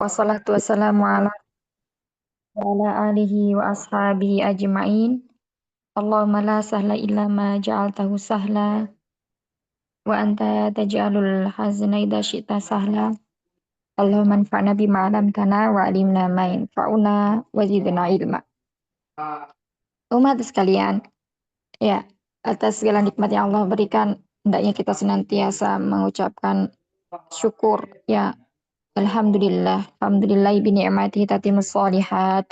Wassalatu wassalamu ala alihi wa ashabihi ajma'in. Allahumma la sahla illa ma ja'altahu sahla wa anta taj'alul hazna idza syi'ta sahla. Allahumma anfa'na bima 'allamtana wa 'allimna ma yanfa'una wa zidna ilma. Umat sekalian, ya, atas segala nikmat yang Allah berikan, hendaknya kita senantiasa mengucapkan syukur, ya. Alhamdulillah, alhamdulillah bi ni'matihi tatimmus shalihat.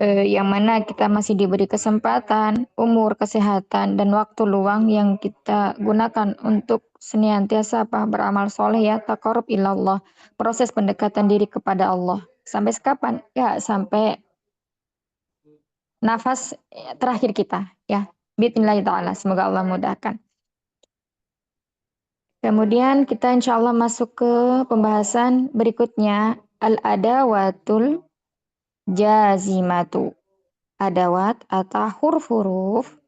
Yang mana kita masih diberi kesempatan, umur, kesehatan, dan waktu luang yang kita gunakan untuk senantiasa beramal soleh, ya, taqarrub ilallah, proses pendekatan diri kepada Allah. Sampai kapan? Ya, sampai nafas terakhir kita, ya. Bismillah ta'ala, semoga Allah mudahkan. Kemudian kita insya Allah masuk ke pembahasan berikutnya, al-adawatul jazimatu. Adawat atau huruf-huruf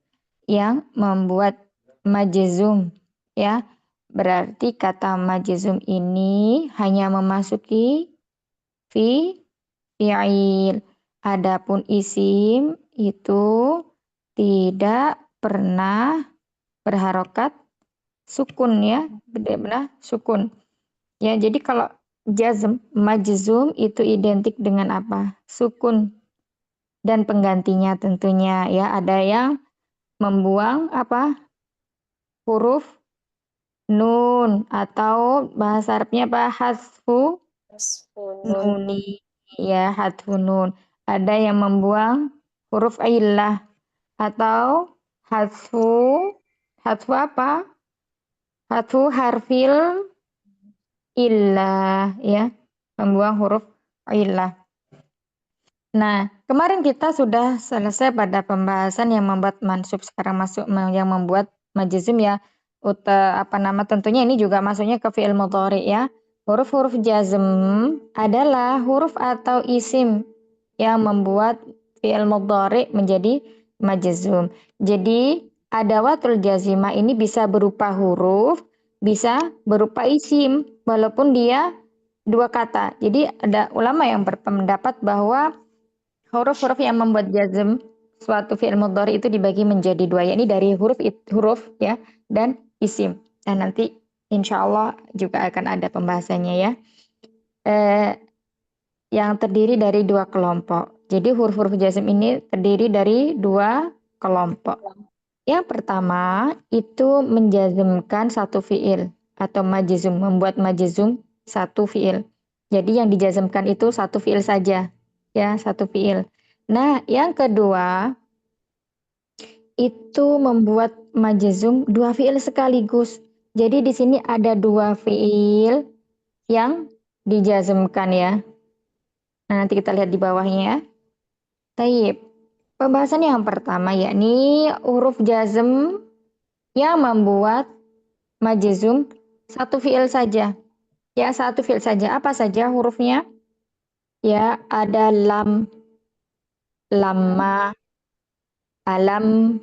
yang membuat majzum, ya. Berarti kata majzum ini hanya memasuki fi'il. Adapun isim itu tidak pernah berharokat sukun, ya, benar-benar sukun. Ya, jadi kalau majzum itu identik dengan apa? Sukun. Dan penggantinya tentunya, ya, ada yang membuang apa? Huruf nun atau bahasa Arabnya apa? Hadfu nuni, ya, hadfu nun. Ada yang membuang huruf illah atau hadfu hadfu apa? Hadfu harfil illah, ya, membuang huruf illah. Nah, kemarin kita sudah selesai pada pembahasan yang membuat mansub, sekarang masuk yang membuat majzum, ya. Tentunya ini juga masuknya ke fi'il mudhari, ya. Huruf-huruf jazm adalah huruf atau isim yang membuat fi'il mudhari menjadi majzum. Jadi, adawatul jazimah ini bisa berupa huruf, bisa berupa isim, walaupun dia dua kata. Jadi, ada ulama yang berpendapat bahwa huruf-huruf yang membuat jazm suatu fi'il mudhari itu dibagi menjadi dua, yakni dari huruf, ya, dan isim. Dan nanti insya Allah juga akan ada pembahasannya, ya. Yang terdiri dari dua kelompok. Jadi huruf-huruf jazm ini terdiri dari dua kelompok. Yang pertama itu menjazmkan satu fi'il atau majzum, membuat majzum satu fi'il. Jadi yang dijazmkan itu satu fi'il saja, ya, satu fi'il. Nah, yang kedua itu membuat majzum dua fi'il sekaligus. Jadi di sini ada dua fi'il yang dijazmkan, ya. Nah, nanti kita lihat di bawahnya, ya. Taib. Pembahasan yang pertama yakni huruf jazm yang membuat majzum satu fi'il saja. Ya, satu fi'il saja. Apa saja hurufnya? Ya, ada lam, lamma, alam,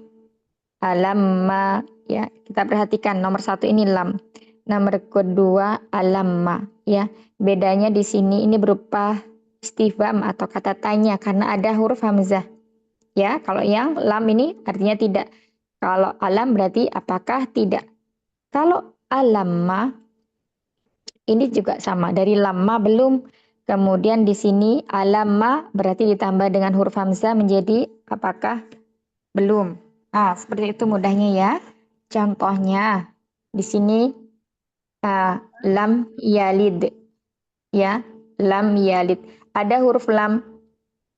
alamma. Ya, kita perhatikan nomor satu ini lam. Nomor kedua alamma. Ya, bedanya di sini ini berupa istifham atau kata tanya karena ada huruf hamzah. Ya, kalau yang lam ini artinya tidak. Kalau alam berarti apakah tidak. Kalau alamma ini juga sama, dari lama belum. Kemudian di sini alamma berarti ditambah dengan huruf hamzah menjadi apakah belum. Nah, seperti itu mudahnya, ya. Contohnya di sini lam yalid, ya, lam yalid. Ada huruf lam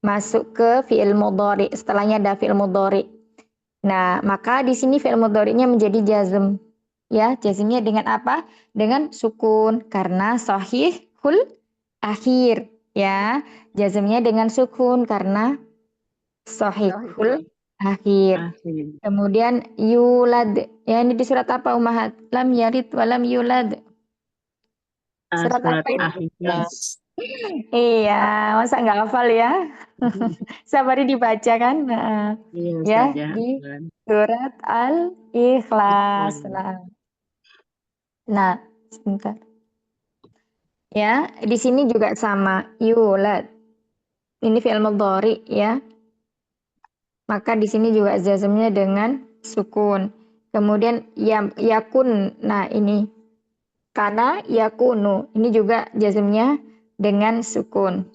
masuk ke fi'il mudhari, setelahnya ada fi'il mudhari. Nah, maka di sini fi'il mudhari'nya menjadi jazm. Ya, jazmnya dengan apa? Dengan sukun karena sahihul akhir, ya. Jazmnya dengan sukun karena sahihul akhir. Kemudian yulad. Ya, ini di surat apa, Ummahat? Lam yalid wa lam yulad. Surat apa ini? Iya, masa nggak hafal, ya? Sabari dibaca kan? Nah, ya, di surat Al-Ikhlas. Nah, sebentar. Ya, di sini juga sama. Yulad. Ini fi'il mudhari ya. Maka di sini juga jazmnya dengan sukun. Kemudian yakun. Nah, ini karena yakunu. Ini juga jazmnya dengan sukun.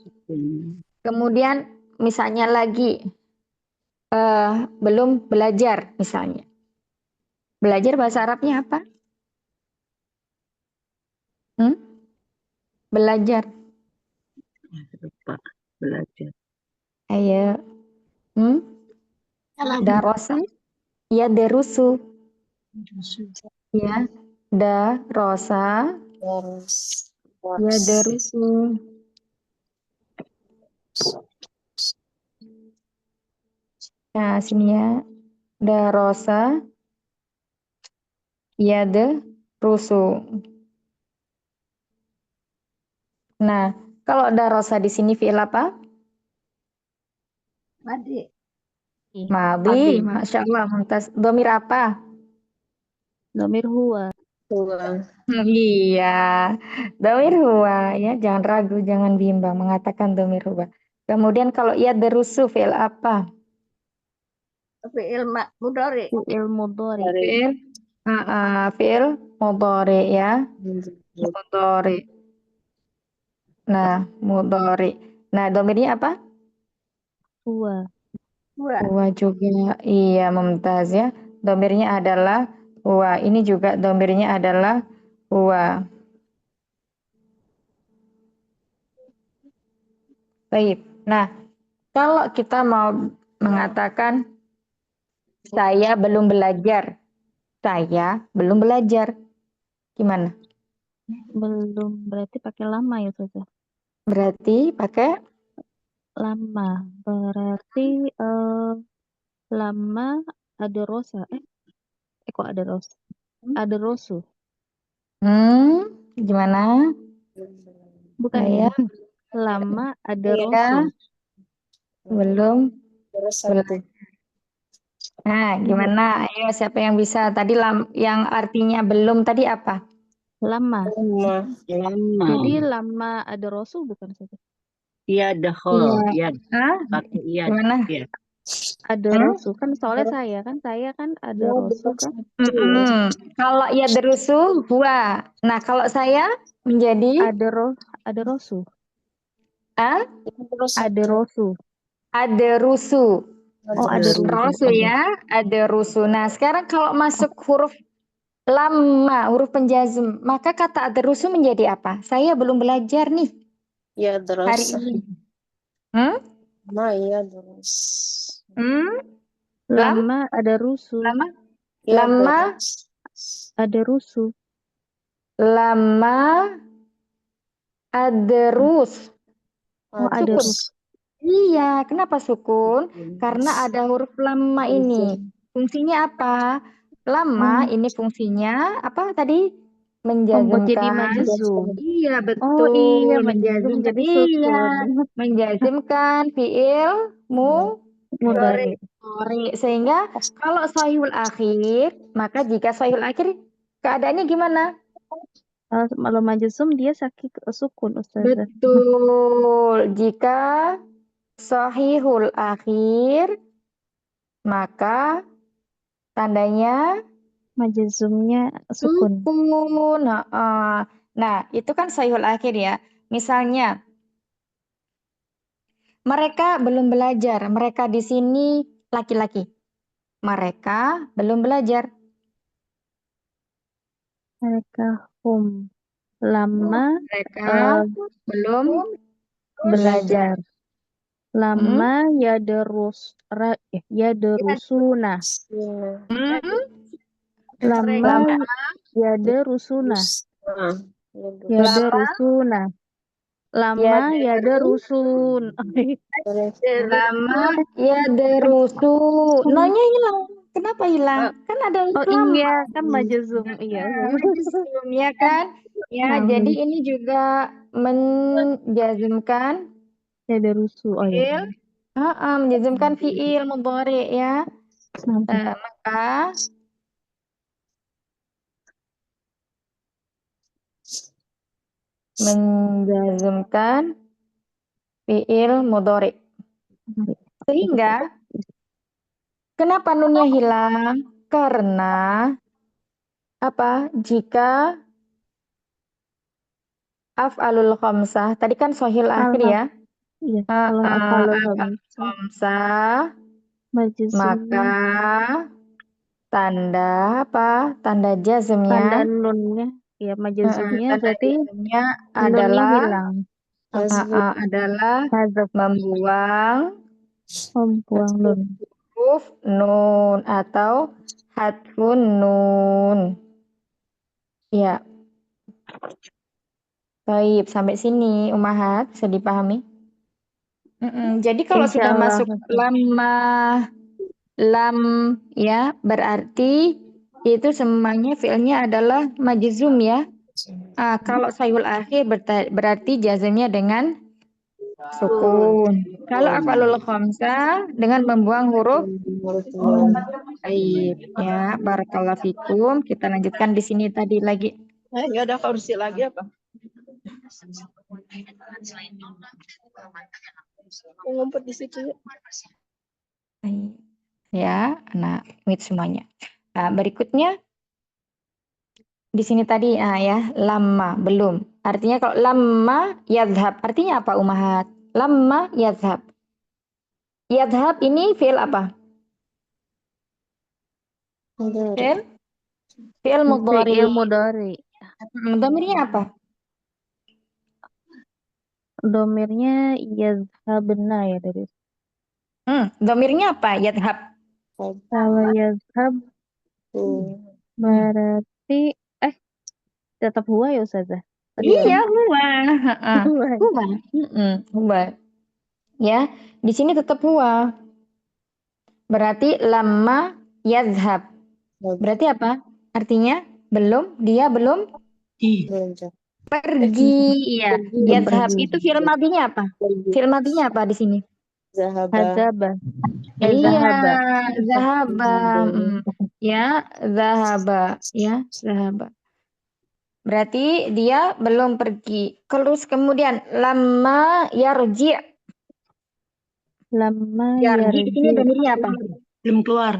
Kemudian misalnya lagi belum belajar misalnya. Belajar bahasa Arabnya apa? Hmm? Belajar. Lupa belajar. Ayo. Hmm? Darosa. Ya derusu. Ya. Darosa. Ya derusu. Nah, sini ya. Darosa. Ya derusu. Nah, kalau darosa di sini fi'il apa? Madi. Madi. Masya Allah. Mumtaz. Domir apa? Domir huwa. Iya, domir huwa ya, jangan ragu, jangan bimbang mengatakan domir huwa. Kemudian kalau ia derusu fi'il apa? Fi'il mudhari. Fi'il mudhari. Fi'il fi'il mudhari ya, mudhari. Nah, mudhari. Nah, domirnya apa? Huwa. Huwa juga. Iya, mumtaz ya. Domirnya adalah huwa. Ini juga domirnya adalah huwa. Baik. Nah, kalau kita mau mengatakan saya belum belajar. Saya belum belajar. Gimana? Belum berarti pakai lama ya Ustazah? Berarti pakai Lama. Berarti lama ada rosa. Kok ada rosa? Ada rosu. gimana? Bukan ya? Saya Lama ada rosu. ya belum belajar. Nah, gimana? Ayo siapa yang bisa? Tadi yang artinya belum tadi apa? Lama. Lama. Jadi lama ada rosu bukan Ustazah? Iya, dahol. Iya. Iya, Hah? pakai iya. Gimana? Iya. Ada Hmm? rosu kan soalnya saya kan ada rosu kan. Kalau ia derusu, huwa. Nah, kalau saya menjadi Ada rosu. ah, Ada rosu. ada rusu. Oh, ada rusu. Rosu Oke. ya, ada rusu. Nah, sekarang kalau masuk huruf lama, huruf penjazm, maka kata ada rusu menjadi apa? Saya belum belajar nih Ya, hari terus. ini. Hmm? Ma, iya, terus. Hmm? Lama ada rusu. Lama? Ya, Lama? terus. Ada rusu. Lama ada rus. Oh, ada Sukun. rusu. Iya, kenapa sukun? Karena ada huruf lama ini. Fungsinya apa? Lama Hmm. ini fungsinya apa tadi? Membuat jadi Menjazmkan. majzum. Iya, Oh iya, betul. majzum Menjazmkan. jadi Iya, sukun. menjazmkan fiil Mudhari. mudhari. Sehingga kalau sahihul akhir, maka jika sahihul akhir keadaannya gimana? Kalau majzum dia sakit sukun Ustazah. Betul. Jika sahihul akhir, maka tandanya Majzumnya sukun. sukun. Nah, itu kan sahihul akhir ya. Misalnya, mereka belum belajar. Mereka di sini laki-laki. Mereka belum belajar. Mereka hum lama Mereka eh, belum belajar. belajar. Hmm? Lama ya derusuna. Hmm? Lama Lama, ya derusuna. Ya lama, derusuna. ya Lama ya derusun. lama, ya derusu. Nonya hilang. Kenapa hilang? Kan ada Oh lama. iya kan majazum iya. Majzum ya kan? Ya, jadi ini juga menjazmkan Ya derusu. Oh ya. fiil, menjazmkan fiil mudhari ya. Maka menjazmkan fiil mudhari. Sehingga kenapa nunnya hilang? Karena apa? Jika af'alul khamsah, tadi kan sohil akhir ya. Iya, kalau afalul Af'alul khamsah khamsah, majzum maka tanda apa? Tanda tanda jazmnya, nunnya ya majzumnya tanda berarti jazmnya nunnya adalah hilang. Hazaf membuang membuang nun. huruf nun atau hadfun nun. Ya, baik. Sampai sini, Umahat, bisa dipahami? Jadi kalau sudah Insyaallah. masuk lam, ya, berarti itu semuanya fiilnya adalah majzum ya. Kalau sayul akhir berarti jazmnya dengan sukun. Kalau af'alul khamsah dengan membuang huruf baik ya. Barakallahu fikum. Kita lanjutkan di sini tadi lagi. Nggak ada kursi lagi apa? Ngumpet di situ ya. Baik. Ya, anak mute semuanya. Berikutnya di sini tadi ya, lama belum. Artinya kalau lama yadhab, artinya apa Umahat? Lama yadhab. Yadhab ini fi'il apa? Fi'il? Fi'il mudhari. Fi'il mudhari. Dhamirnya apa? Domirnya yazhabna ya dari. Dhamirnya apa? Yadhab. Kalau yazhab berarti tetap huwa ya Ustazah. Tadi Iya, kan? huwa. Huwa. Huwa. Huwa. Ya, di sini tetap huwa. Berarti lama yadhab. Berarti apa? Artinya dia belum pergi. Iya. Yadhab itu fi'il madinya apa? Fi'il madinya apa di sini? Hadzaba. Iya, Zahaba. zahaba. Ya, zahaba. Ya, zahaba. Berarti dia belum pergi. Terus kemudian lama yarji. Lama Yarji di sini yarji. dhamirnya apa? Belum keluar.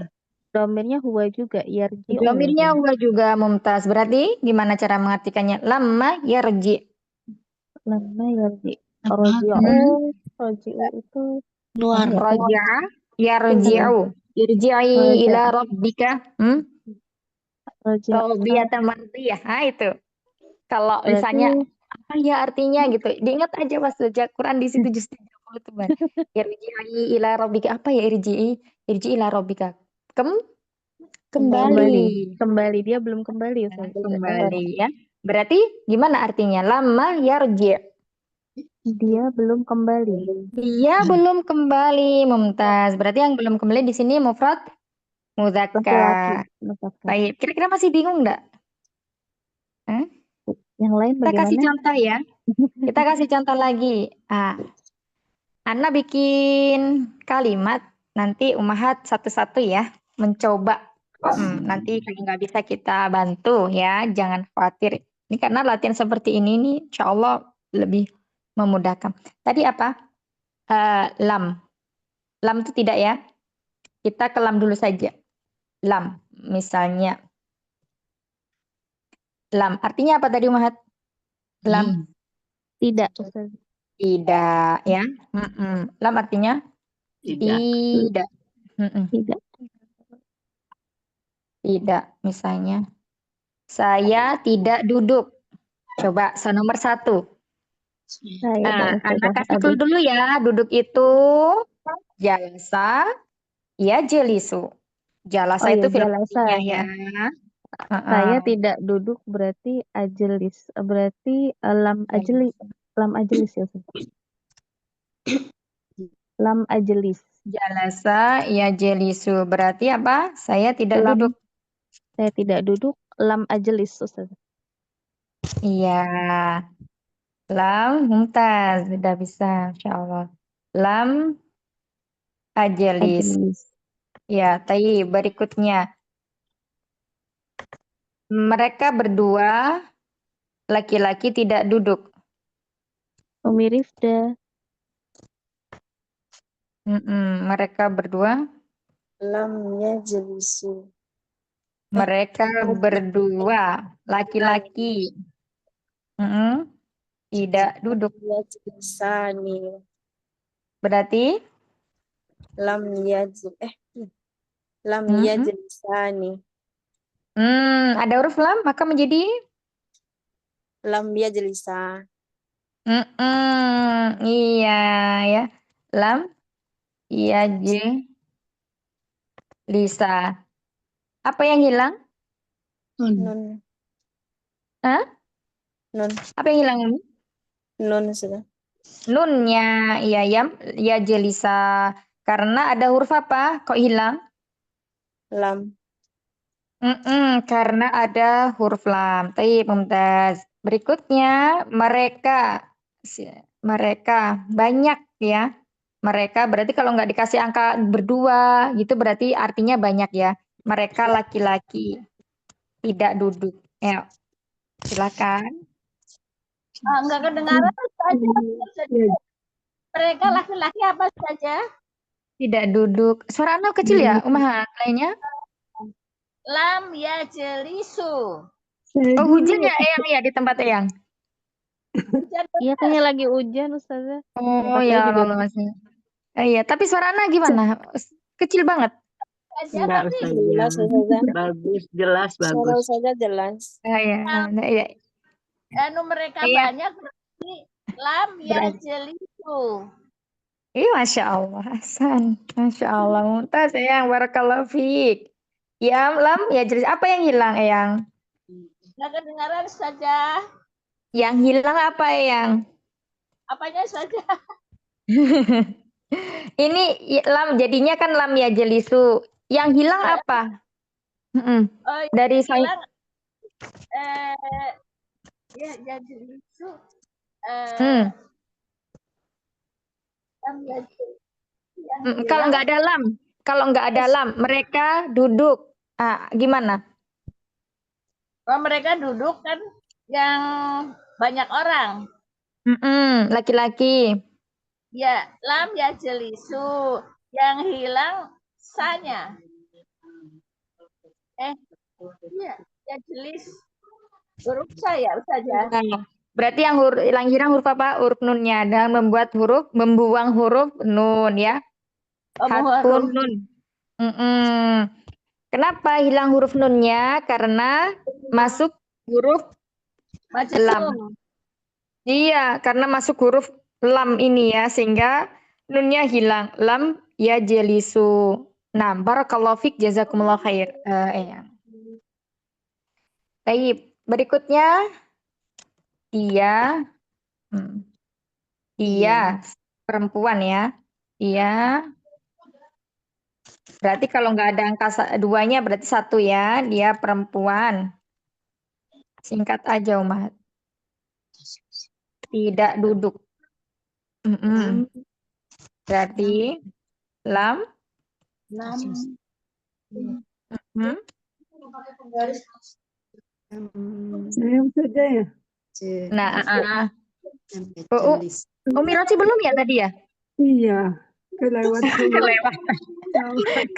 Domirnya huwa juga yarji'u. Dhamirnya huwa juga Mumtaz. Berarti gimana cara mengartikannya? Lama yarji. Lama yarji. Roji'u. Roji'u itu Keluar. mana ya? Raja'a yarji'u. Irji'i ila rabbika. Roji'u. Raubiyatan mardiyah. Itu. Kalau Berarti misalnya apa ya artinya gitu. Diingat aja pas baca Quran di situ juz 30 teman. Irji'i ila rabbika. Apa ya irji'i? Irji'i ila rabbika. Kembali. Kembali. Dia belum kembali Ustaz. Kembali ya. Berarti gimana artinya? Lama yarji'. Dia belum kembali. Dia belum kembali, Mumtaz. Berarti yang belum kembali di sini mufrad mudzakkar. Laki-laki. Baik, kira-kira masih bingung enggak? Yang lain Kita kasih bagaimana? contoh ya. Kita kasih contoh lagi. Ana bikin kalimat, nanti Umahat satu-satu ya, mencoba. Nanti kalau nggak bisa kita bantu ya, jangan khawatir. Ini karena latihan seperti ini nih, insya Allah lebih memudahkan. Tadi apa? Lam. Lam itu tidak ya. Kita ke lam dulu saja. Lam, misalnya. Lam, artinya apa tadi Umahat? Lam. Tidak Ustaz. Tidak ya. Lam artinya? Tidak. Tidak. Tidak. Tidak, misalnya. Saya tidak duduk. Coba, nomor 1. Anak kasih clue dulu ya. Duduk itu jalasa, ya jelisu. Jalasa itu fi'il madinya ya. Saya tidak duduk berarti ajelis. Berarti lam ajli. Lam ajlis ya Ustaz. Lam ajlis. Jalasa, ya jelisu. Berarti apa? Saya tidak duduk. Saya tidak duduk. Lam ajlis Ustaz. Iya. Lam, Mumtaz. Sudah bisa, insya Allah. Lam ajelis. Ya, tadi berikutnya. Mereka berdua laki-laki tidak duduk. Umi Rifda. Mereka berdua. Lam yajlisu. Mereka berdua. Laki-laki. Tidak duduk. Yajlisani. Berarti Lam yajl. Lam yajlisani. ada huruf lam, maka menjadi Lam yajlisa. iya ya. Lam Lisa. Apa yang hilang? Nun. Hah? Nun. Apa yang hilang ini? Nun sudah. Nunnya, iya ya jelisa. Karena ada huruf apa? Kok hilang? Lam. Karena ada huruf lam. Baik, Mumtaz. Berikutnya mereka banyak ya. Mereka berarti kalau nggak dikasih angka berdua gitu berarti artinya banyak ya. Mereka laki-laki tidak duduk. Ayo, silakan. Enggak kedengaran saja. Mereka laki-laki apa saja? Tidak duduk. Suara anak kecil ya, Umahat lainnya? Lam yajlisu. Oh, hujan ya Eyang ya di tempat Eyang. Iya kayaknya lagi hujan Ustazah. Oh Tempat ya saya juga. Allah masih. Iya, tapi suara anak gimana? Kecil banget. Saja Enggak, tapi jelas Ustazah. Bagus, jelas, Suara bagus. Ustazah jelas. Iya. mereka Iya. banyak berarti lam yajlisu. Masya Allah, Hasan. Masya Allah, Mumtaz Eyang, barakallahu fiik. Ya, lam, ya jelas. Apa yang hilang Eyang? Enggak kedengaran saja. Yang hilang apa Eyang? Apanya saja? Ini lam jadinya kan lam ya jelisu. Yang hilang apa? Oh, Dari saya. hilang ya yajlisu. Lam yajlisu. Kalau nggak ada lam, mereka duduk. Gimana? Oh, mereka duduk kan yang banyak orang. Laki-laki. Ya, lam yajlisu. Yang hilang sanya. Iya, yajlis. Huruf saya saja. Berarti yang hilang huruf apa? Huruf nunnya dan membuang huruf nun ya. Hatfun nun. Kenapa hilang huruf nunnya? Karena masuk huruf lam. Iya, karena masuk huruf lam ini ya, sehingga nunnya hilang. Lam ya jelisu. Nah, barakallahu fik, jazakumullah khair. Baik, berikutnya dia perempuan ya. Dia berarti kalau nggak ada angka duanya berarti satu ya. Dia perempuan. Singkat aja, Umat. Tidak duduk. Berarti lam. Saya saja ya. Nah, Umi Rosi belum ya tadi ya? Iya, kelewatan.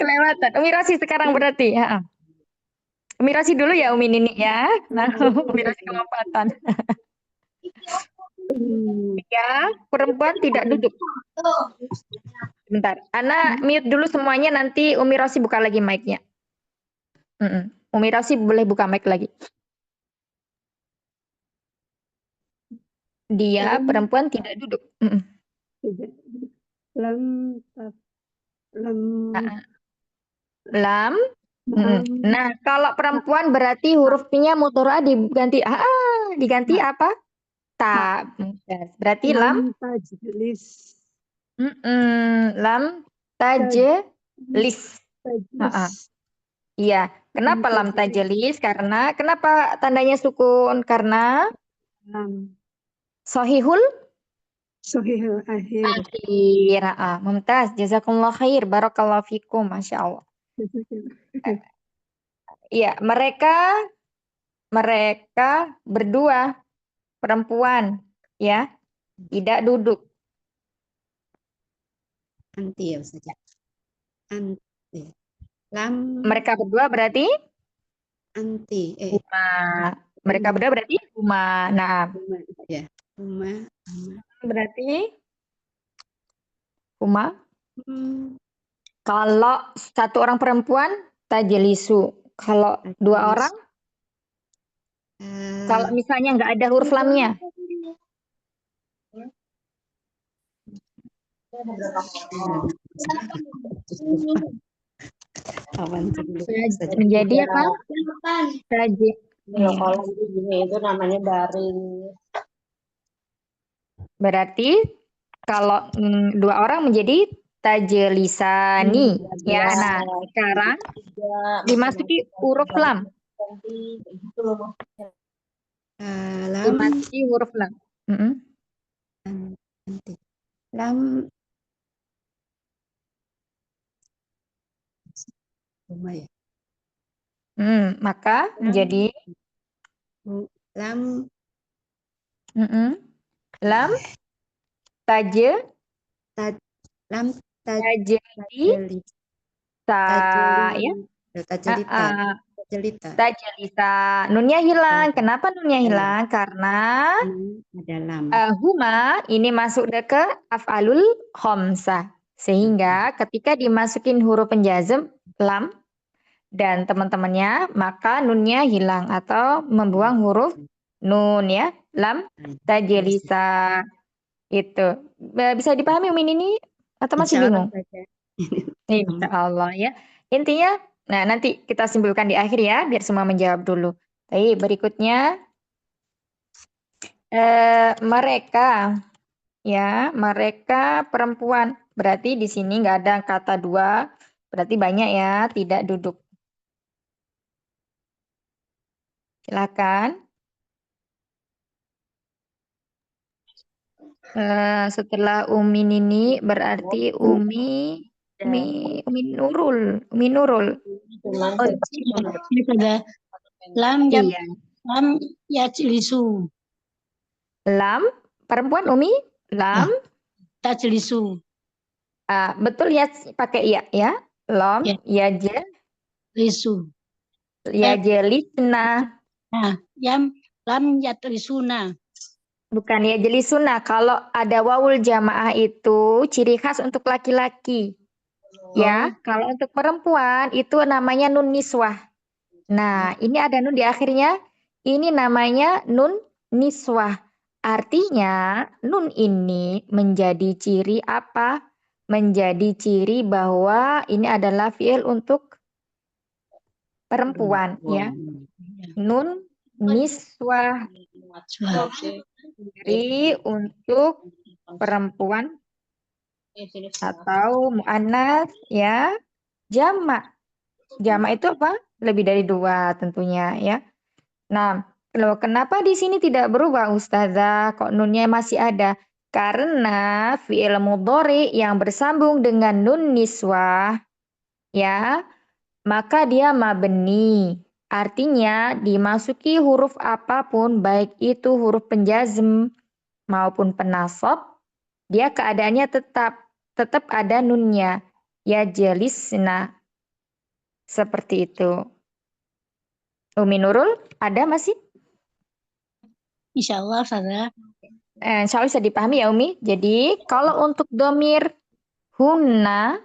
Kelewatan. Umi Rosi sekarang berarti. Umi Rosi dulu ya, Umi Nini ya. Nah, Umi Rosi kelopatan. Ya, perempuan tidak duduk. Bentar, Ana mute dulu semuanya, nanti Umi Rosi buka lagi mic-nya. Umi Rosi boleh buka mic lagi. Dia perempuan tidak duduk. Lam. Nah, kalau perempuan berarti hurufnya mudhari'ah diganti apa? Ta. Berarti lam tajlis. Lam tajlis. Iya. Kenapa lam tajlis? Karena kenapa tandanya sukun? Karena Sohihul akhir. Mumtaz, jazakumullah khair, barakallahu fikum, masya Allah. Iya, mereka berdua perempuan, ya. tidak duduk. Anti ya saja. Anti. Lam Mereka berdua berarti anti. huma. Mereka berdua berarti huma. Nah, Huma, ya. Huma. berarti huma. Hmm, Kalau satu orang perempuan, tajlisu. Kalau dua orang, kalau misalnya nggak ada huruf lamnya. Menjadi apa? Taji. Kalau gini itu namanya baring. Berarti kalau dua orang menjadi tajlisani. Ya, nah sekarang dimasuki huruf lam. lam Dimasuki huruf lam. anti. Lam huma ya. Maka menjadi Lam lam taje lam tajli tajlita. ya. Tajlita. Tajlita. Tajlisa. Nunnya hilang. Kenapa nunnya hilang? Karena Ada lam. huma ini masuk ke af'alul khamsah. Sehingga ketika dimasukin huruf penjazm lam dan teman-temannya, maka nunnya hilang atau membuang huruf nun ya. Lam tajlisa. Itu. Bisa dipahami Umin ini atau masih bingung? Insya Allah ya. Intinya, nah nanti kita simpulkan di akhir ya, biar semua menjawab dulu. Baik, berikutnya mereka, ya mereka perempuan. Berarti di sini nggak ada kata dua, berarti banyak ya, tidak duduk. Silakan. Setelah Umi Nini berarti Umi Nurul. Oh, ini sudah lam Iya. lam yajlisu. Lam perempuan Umi lam. Tajlisu. Betul ya pakai ya. Lam Ya. yajlisna. Nah, lam yajlisuna. Bukan yajlisuna. Kalau ada wawul jamaah itu ciri khas untuk laki-laki. Ya, kalau untuk perempuan itu namanya nun niswah. Nah, ini ada nun di akhirnya. Ini namanya nun niswah. Artinya nun ini menjadi ciri apa? Menjadi ciri bahwa ini adalah fi'il untuk perempuan ya. Nun niswah. Ciri untuk perempuan atau mu'annas ya. Jamak. Jamak itu apa? Lebih dari dua tentunya ya. Nah, kenapa di sini tidak berubah Ustazah? Kok nunnya masih ada? Karena fi'il mudhari yang bersambung dengan nun niswah ya, maka dia mabni. Artinya dimasuki huruf apapun baik itu huruf penjazm maupun penasab, dia keadaannya tetap ada nunnya. Ya jelisna. Seperti itu. Umi Nurul, ada masih? Insya Allah, Ustazah. Insya Allah bisa dipahami ya Umi. Jadi kalau untuk domir hunna,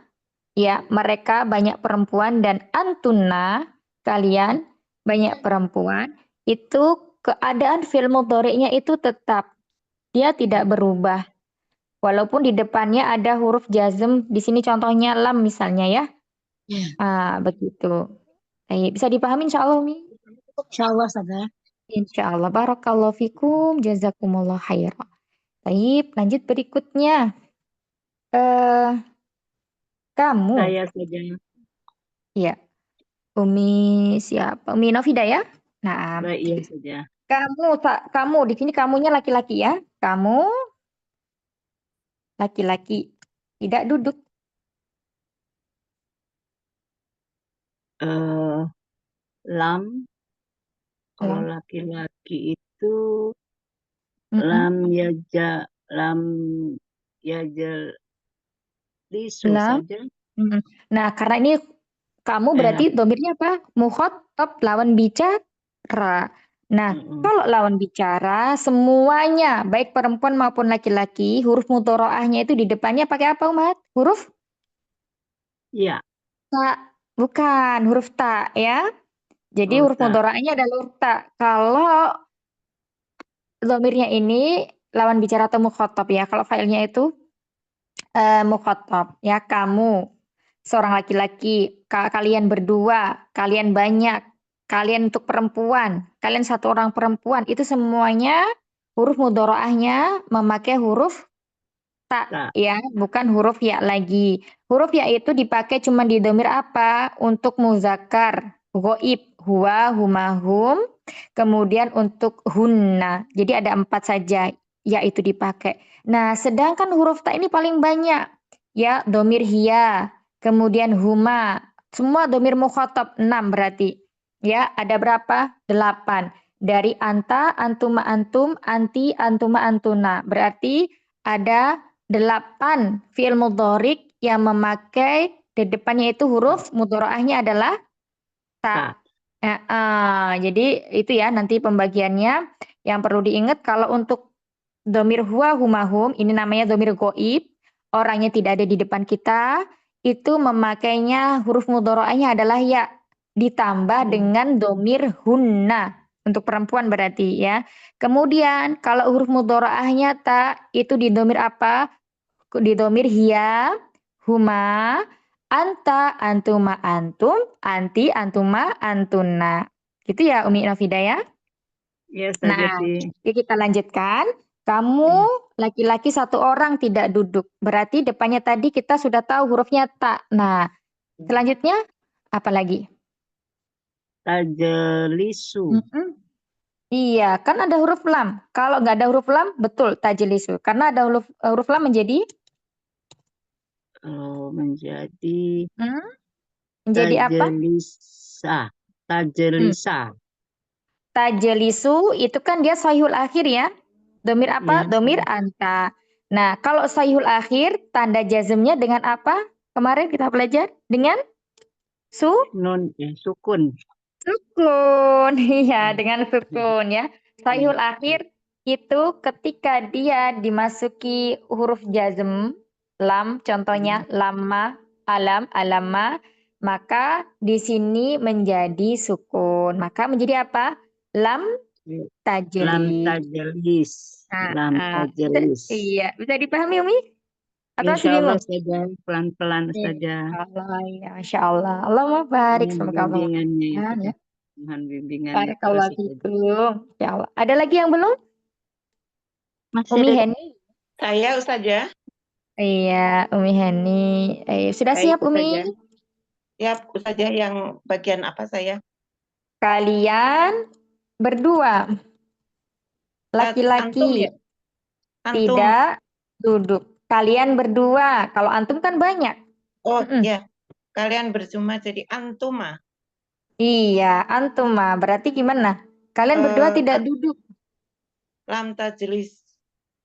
ya mereka banyak perempuan dan antuna, kalian banyak perempuan, itu keadaan fi'il mudhari'nya itu tetap. Dia tidak berubah. Walaupun di depannya ada huruf jazm, di sini contohnya lam misalnya ya. Begitu. Bisa dipahami insya Allah Umi? Insya Allah, Ustazah. Insya Allah. Barakallahu fikum. Jazakumullah khairan. Baik, lanjut berikutnya. Kamu. Saya saja. Ya. Umi siapa? Umi Novida ya? Nah, Iya saja. kamu di sini kamunya laki-laki ya? Kamu laki-laki tidak duduk. Lam. Kalau laki-laki itu lam lam yajlisu Lam. saja. Mm-mm. Nah, karena ini kamu berarti domirnya apa? Mukhatab, lawan bicara. Nah, kalau lawan bicara, semuanya, baik perempuan maupun laki-laki, huruf mudhoro'ahnya itu di depannya pakai apa, Umat? Huruf Ya, ta. Bukan, huruf ta ya. Jadi huruf tak. mudhoro'ahnya adalah huruf ta. Kalau domirnya ini lawan bicara atau mukhatab ya. Kalau failnya itu mukhatab ya, kamu seorang laki-laki, kalian berdua, kalian banyak, kalian untuk perempuan, kalian satu orang perempuan, itu semuanya huruf mudhoro'ahnya memakai huruf ta Tak. ya, bukan huruf ya lagi. Huruf ya itu dipakai cuma di domir apa? Untuk muzakkar, ghaib, huwa, huma, hum, kemudian untuk hunna. Jadi ada 4 saja ya itu dipakai. Nah, sedangkan huruf ta ini paling banyak. Ya, domir hiya, kemudian huma. Semua domir mukhatab 6 berarti. Ya, ada berapa? 8. Dari anta, antuma, antum, anti, antuma, antuna. Berarti ada 8 fi'il mudhorik yang memakai di depannya itu huruf mudhoro'ahnya adalah ta. Jadi itu ya nanti pembagiannya yang perlu diingat kalau untuk domir huwa humahum ini namanya domir ghaib, orangnya tidak ada di depan kita, itu memakainya huruf mudhoro'ahnya adalah ya ditambah dengan domir hunna untuk perempuan berarti ya. Kemudian kalau huruf mudhoro'ahnya ta itu di domir apa? Di domir hiya, huma, anta, antuma, antum, anti, antuma, antuna. Gitu ya Umi Nafida ya. Ya Nah, saja sih. kita lanjutkan. Kamu laki-laki satu orang tidak duduk. Berarti depannya tadi kita sudah tahu hurufnya ta. Nah, selanjutnya apa lagi? Tajlisu. Iya, kan ada huruf lam. Kalau nggak ada huruf lam, betul tajlisu. Karena ada huruf lam menjadi Menjadi menjadi apa? Tajlisa. Tajlisu itu kan dia sahihul akhir ya. Domir apa? Ya. Domir anta. Nah, kalau sahihul akhir, tanda jazmnya dengan apa? Kemarin kita belajar dengan Nun, sukun. sukun. Iya, dengan sukun ya. Sahihul akhir itu ketika dia dimasuki huruf jazm, lam, contohnya lama, alam, alama, maka di sini menjadi sukun. Maka menjadi apa? Lam tajlis. Lam tajlis. Lam tajlis. Iya, bisa dipahami Umi? Atau masih Insya Allah bingung? saja, pelan-pelan saja. Allah ya, Masya Allah. Allah barik, Mohon semoga Allah. bimbingannya Ya, itu. ya. Mohon bimbingan Barakallahu terus saja. fikum. Ya Allah. Ada lagi yang belum? Masih Umi ada Heni? saya Ustazah. Iya, Umi Heni. Sudah siap Umi? Ustazah. Siap Ustazah, yang bagian apa saya? Kalian berdua. Laki-laki. Antum ya? Antum. Tidak duduk. Kalian berdua. Kalau antum kan banyak. Oh ya, kalian berjumpa jadi antuma. Iya, antuma. Berarti gimana? Kalian berdua tidak duduk. Lam tajlis.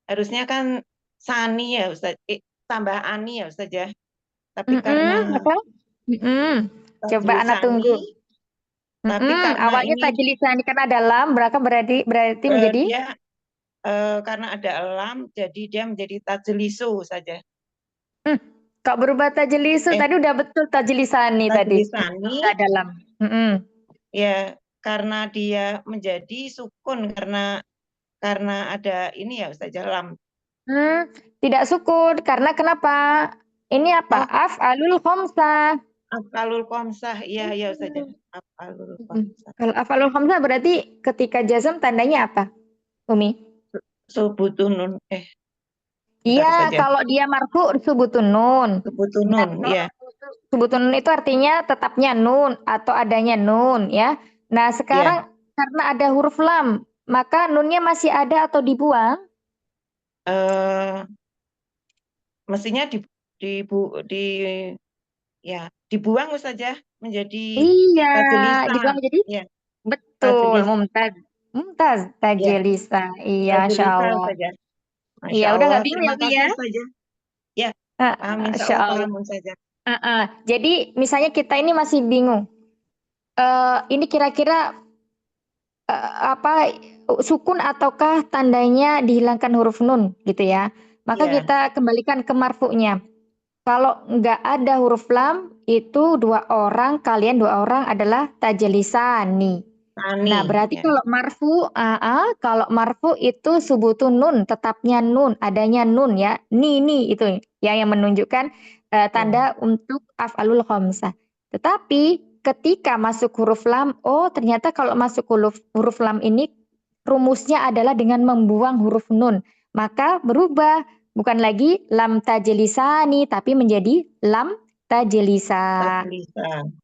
Harusnya kan sani ya Ustaz. Tambah ani ya Ustaz ya. Tapi karena Apa? Coba anak tajlisani, tunggu. tapi karena Awalnya ini tajlisani karena ada lam, berarti menjadi dia karena ada lam, jadi dia menjadi tajlisu saja. kok berubah tajlisu? Tadi udah betul tajlisani tadi. Tajlisani. Nggak ada lam. Ya, karena dia menjadi sukun karena ada ini ya Ustaz lam. Tidak sukun karena kenapa? Ini apa? Af'alul khamsah. Af'alul khamsah. Iya ya Ustaz. Af'alul khamsah. Kalau af'alul khamsah berarti ketika jazm tandanya apa? Umi? Subutun nun. Iya, kalau dia marfu subutun nun. Subutun nun, iya. Subutun nun itu artinya tetapnya nun atau adanya nun ya. Nah, sekarang karena ada huruf lam, maka nunnya masih ada atau dibuang? Mestinya dibuang saja menjadi dibuang jadi betul tajlisa. Mumtaz tajlisa. Iya, insyaallah. Masya Iya, udah Allah. nggak bingung Terima ya, Umi kasih ya? Ustazah. Ya, paham. Insya Masya Allah Allah. paham Ustazah. Jadi misalnya kita ini masih bingung. Ini kira-kira apa sukun ataukah tandanya dihilangkan huruf nun gitu ya. Maka Ya, kita kembalikan ke marfu'nya. Kalau nggak ada huruf lam, itu kalian dua orang adalah tajelisani. Tani. Nah, berarti Ya. kalau marfu itu subutun nun, tetapnya nun, adanya nun ya. Ni itu ya yang menunjukkan tanda untuk af'alul khamsah. Tetapi ketika masuk huruf lam, ternyata kalau masuk huruf lam ini rumusnya adalah dengan membuang huruf nun. Maka berubah, bukan lagi lam tajlisani tapi menjadi lam tajlisa. Tajlisan.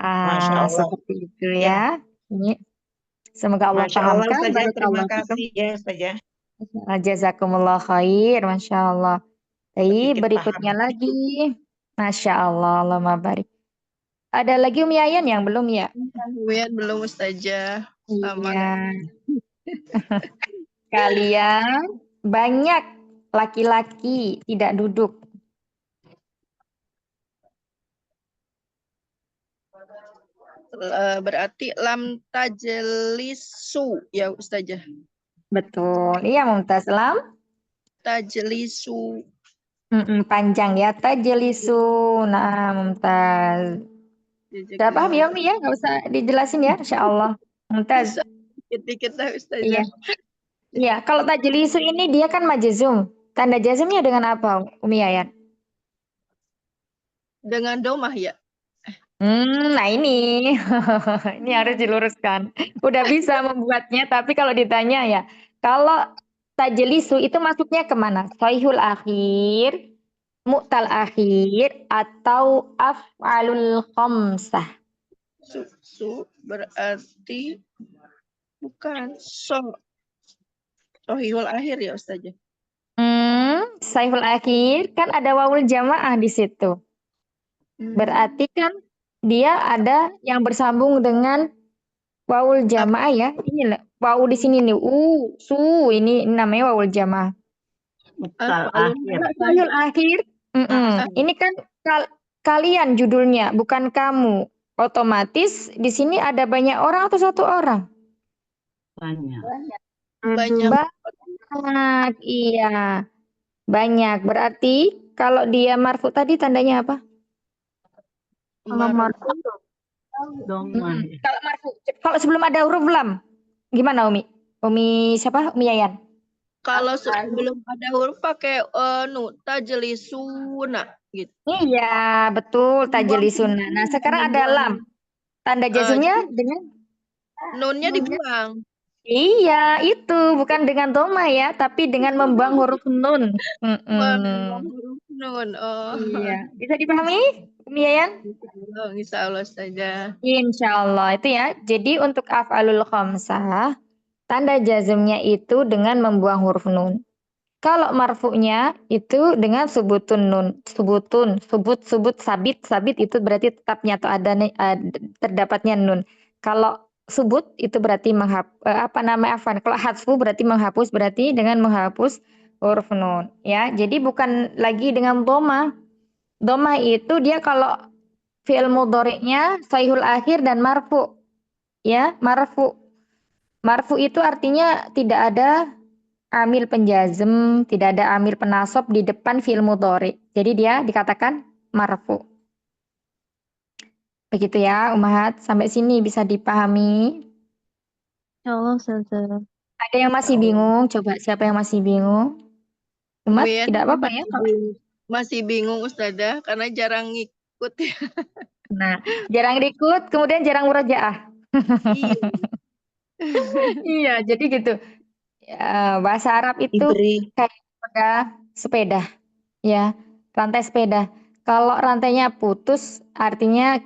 Masya Allah. Seperti itu Ya, ya. Ini semoga Allah Masya Allah pahamkan. Ustazah. Terima Barakallahu fikum. kasih ya Ustazah. Jazakumullah khair. Masya Allah. Baik, Sedikit berikutnya paham. lagi. Masya Allah, Allahumma barik. Ada lagi Umi Ayan yang belum ya? Wian belum Ustazah. Iya. Kalian banyak laki-laki tidak duduk. Berarti lam tajlisu ya Ustazah. Betul. Iya, Mumtaz. Lam Tajlisu. panjang ya. Tajlisu. Nah, Mumtaz. Sudah paham ya Umi ya? Nggak usah dijelasin ya, Insya Allah. Mumtaz. Bisa dikit-dikit lah Iya. Ustazah. Iya, kalau tajlisu ini dia kan majzum. Tanda jazmnya dengan apa, Umi Ayan? Dengan domah ya. Nah ini, ini harus diluruskan. Udah bisa membuatnya, tapi kalau ditanya ya, kalau tajlisu itu masuknya kemana? Soihul akhir, mu'tal akhir, atau af'alul khamsah? Su berarti bukan sohihul akhir ya Ustazah. Soihul akhir kan ada wawul jamaah di situ. Berarti kan dia ada yang bersambung dengan wawul jamaah ya. Ini lah, wawu di sini nih. Ini namanya wawul jamaah. Mutal akhir. Soihul akhir. Ini kan kalian judulnya, bukan kamu. Otomatis di sini ada banyak orang atau satu orang? Banyak. Banyak, iya. Banyak. Berarti kalau dia marfu tadi tandanya apa? Kalau marfu. Domah. Kalau marfu, kalau sebelum ada huruf lam, gimana Umi? Umi siapa? Umi Yayan. Kalau sebelum ada huruf pakai tajlisuna gitu. Iya, betul tajlisuna. Nah, sekarang ada lam. Tanda jazmnya dengan nunnya dibuang. Iya, itu bukan dengan doma ya, tapi dengan membuang huruf nun. Membuang huruf nun. Oh. Iya, bisa dipahami, Umi Yayan? Insya Allah saja. Insya Allah itu ya. Jadi untuk af'alul khamsah, tanda jazmnya itu dengan membuang huruf nun. Kalau marfu'nya itu dengan subutun nun, subut, sabit itu berarti tetapnya atau ada terdapatnya nun. Kalau subut itu berarti kalau hadsfu berarti menghapus, berarti dengan menghapus huruf nun ya. Jadi bukan lagi dengan doma. Doma itu dia kalau fi'il mudhari'nya sahihul akhir dan marfu. Ya, marfu. Marfu itu artinya tidak ada amil penjazm, tidak ada amil penasab di depan fi'il mudhari. Jadi dia dikatakan marfu. Begitu ya, Ummahat. Sampai sini bisa dipahami. Ya Allah, Ustazah. Ada yang masih bingung? Coba siapa yang masih bingung? Umat, tidak apa-apa ya. Masih bingung Ustazah karena jarang ngikut ya. Nah, jarang ikut, kemudian jarang murajaah. Iya. Iya, jadi gitu. Bahasa Arab itu kayak sepeda, ya, rantai sepeda. Kalau rantainya putus, artinya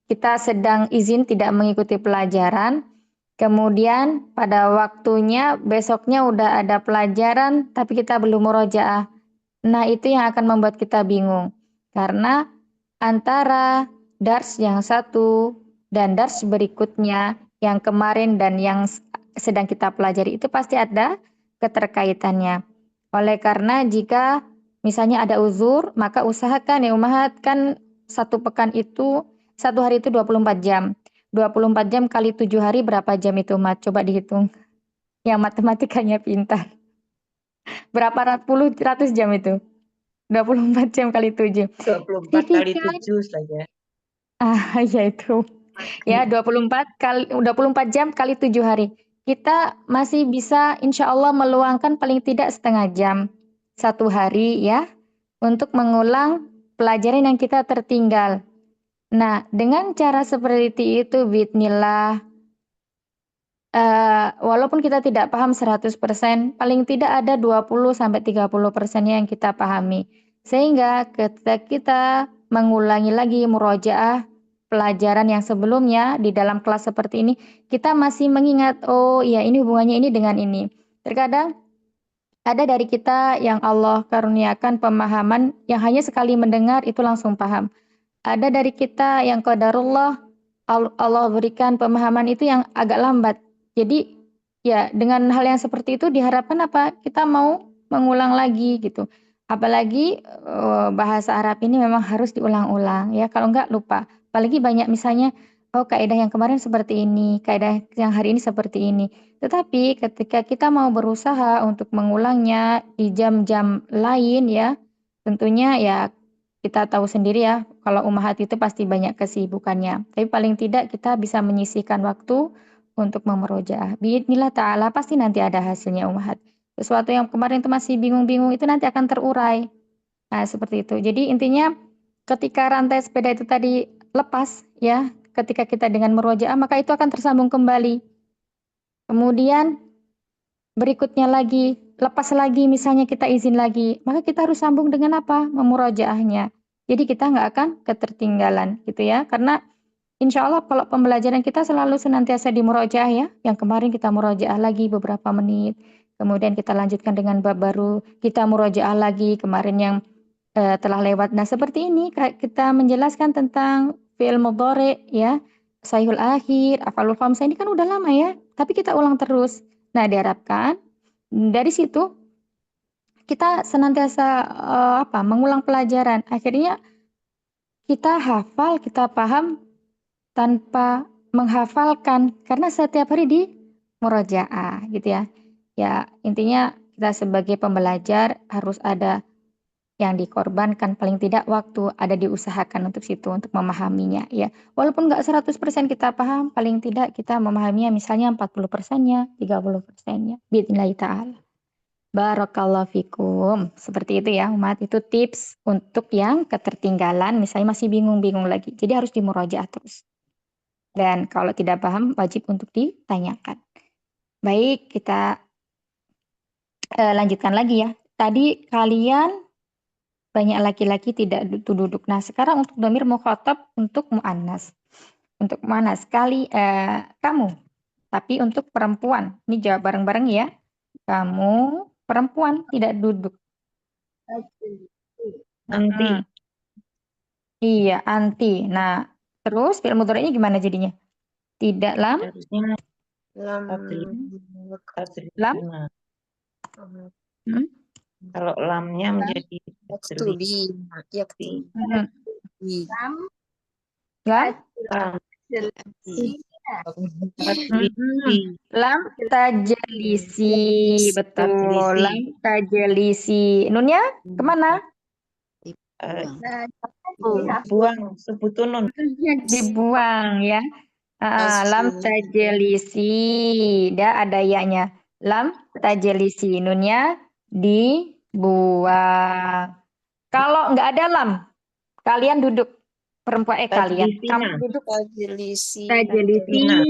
kita sedang izin tidak mengikuti pelajaran. Kemudian pada waktunya besoknya udah ada pelajaran, tapi kita belum murojaah. Nah, itu yang akan membuat kita bingung. Karena antara dars yang satu dan dars berikutnya, yang kemarin dan yang sedang kita pelajari itu pasti ada keterkaitannya. Oleh karena jika misalnya ada uzur, maka usahakan ya ummahat, kan satu pekan itu, satu hari itu 24 jam. 24 jam kali 7 hari berapa jam itu, Mat? Coba dihitung. Yang matematikanya pintar. Berapa ratus jam itu? 24 jam kali 7. 24 kali Tipikal. 7 saja. Ya itu. Ya, 24 jam kali 7 hari. Kita masih bisa insya Allah meluangkan paling tidak setengah jam satu hari ya untuk mengulang pelajaran yang kita tertinggal. Nah, dengan cara seperti itu, bismillah, walaupun kita tidak paham 100%, paling tidak ada 20-30% yang kita pahami. Sehingga ketika kita mengulangi lagi murojaah pelajaran yang sebelumnya di dalam kelas seperti ini, kita masih mengingat, oh iya ini hubungannya ini dengan ini. Terkadang ada dari kita yang Allah karuniakan pemahaman yang hanya sekali mendengar itu langsung paham. Ada dari kita yang qadarullah Allah berikan pemahaman itu yang agak lambat. Jadi ya dengan hal yang seperti itu diharapkan apa? Kita mau mengulang lagi gitu. Apalagi bahasa Arab ini memang harus diulang-ulang ya. Kalau enggak lupa. Apalagi banyak misalnya kaidah yang kemarin seperti ini, kaidah yang hari ini seperti ini. Tetapi ketika kita mau berusaha untuk mengulangnya di jam-jam lain ya, tentunya ya kita tahu sendiri ya, kalau ummahat itu pasti banyak kesibukannya. Tapi paling tidak kita bisa menyisihkan waktu untuk memurojaah. Bismillah ta'ala pasti nanti ada hasilnya ummahat. Sesuatu yang kemarin itu masih bingung-bingung itu nanti akan terurai. Nah, seperti itu. Jadi intinya ketika rantai sepeda itu tadi lepas ya, ketika kita dengan murojaah maka itu akan tersambung kembali. Kemudian berikutnya lagi, lepas lagi misalnya kita izin lagi, maka kita harus sambung dengan apa? Memurojaahnya. Jadi kita nggak akan ketertinggalan gitu ya. Karena insya Allah kalau pembelajaran kita selalu senantiasa di murojaah ya. Yang kemarin kita murojaah lagi beberapa menit. Kemudian kita lanjutkan dengan bab baru. Kita murojaah lagi kemarin yang telah lewat. Nah seperti ini kita menjelaskan tentang fi'il mudhari ya. Sahihul akhir, af'alul khamsah ini kan udah lama ya. Tapi kita ulang terus. Nah, diharapkan dari situ kita senantiasa mengulang pelajaran. Akhirnya kita hafal, kita paham tanpa menghafalkan karena setiap hari di murojaah gitu ya. Ya, intinya kita sebagai pembelajar harus ada yang dikorbankan, paling tidak waktu ada diusahakan untuk situ, untuk memahaminya ya. Walaupun nggak 100% kita paham, paling tidak kita memahaminya misalnya 40%-nya, 30%-nya. Bismillah ta'ala. Barakallahu fikum. Seperti itu ya umat, itu tips untuk yang ketertinggalan, misalnya masih bingung-bingung lagi. Jadi harus dimurojaah terus. Dan kalau tidak paham, wajib untuk ditanyakan. Baik, kita lanjutkan lagi ya. Tadi kalian banyak laki-laki tidak duduk. Nah, sekarang untuk dhamir mukhatab untuk muannas. Untuk muannas kamu. Tapi untuk perempuan, ini jawab bareng-bareng ya. Kamu perempuan tidak duduk. Anti. Iya, anti. Nah, terus fi'il mudhari'nya gimana jadinya? Tidak lam. Harusnya Lam. tadribuna. Kalau lamnya menjadi Yaktubi. Lam. Lam tajalisi. Betul. Lam tajalisi. Nunnya kemana? Buang sebutun nun. Dibuang ya. Lam tajalisi. Dah ada ya-nya. Lam tajalisi. Nunnya dibuang. Kalau nggak ada lam, kalian duduk. Perempuan kalian. Kamu duduk. Tajelisina.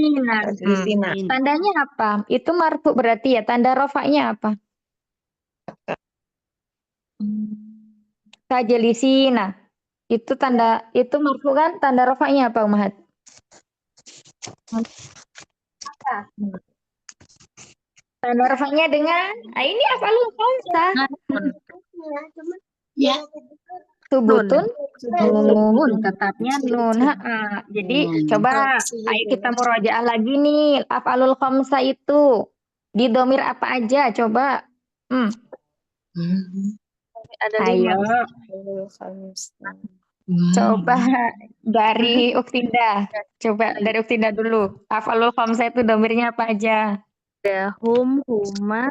Tandanya apa? Itu marfu berarti ya. Tanda rofaknya apa? Tajelisina. Itu tanda, itu marfu kan? Tanda rofaknya apa, Umahat? Tanda rofaknya dengan ini af'alul khamsah. Ya. Subutun nun, tetapnya nun. Jadi coba ayo kita murojaah lagi nih. Af'alul khamsah itu di dhamir apa aja? Coba. Ada Ayo, 5. coba dari Uktinda. Coba dari Uktinda dulu. Af'alul khamsah itu domirnya apa aja? Ada hum, huma,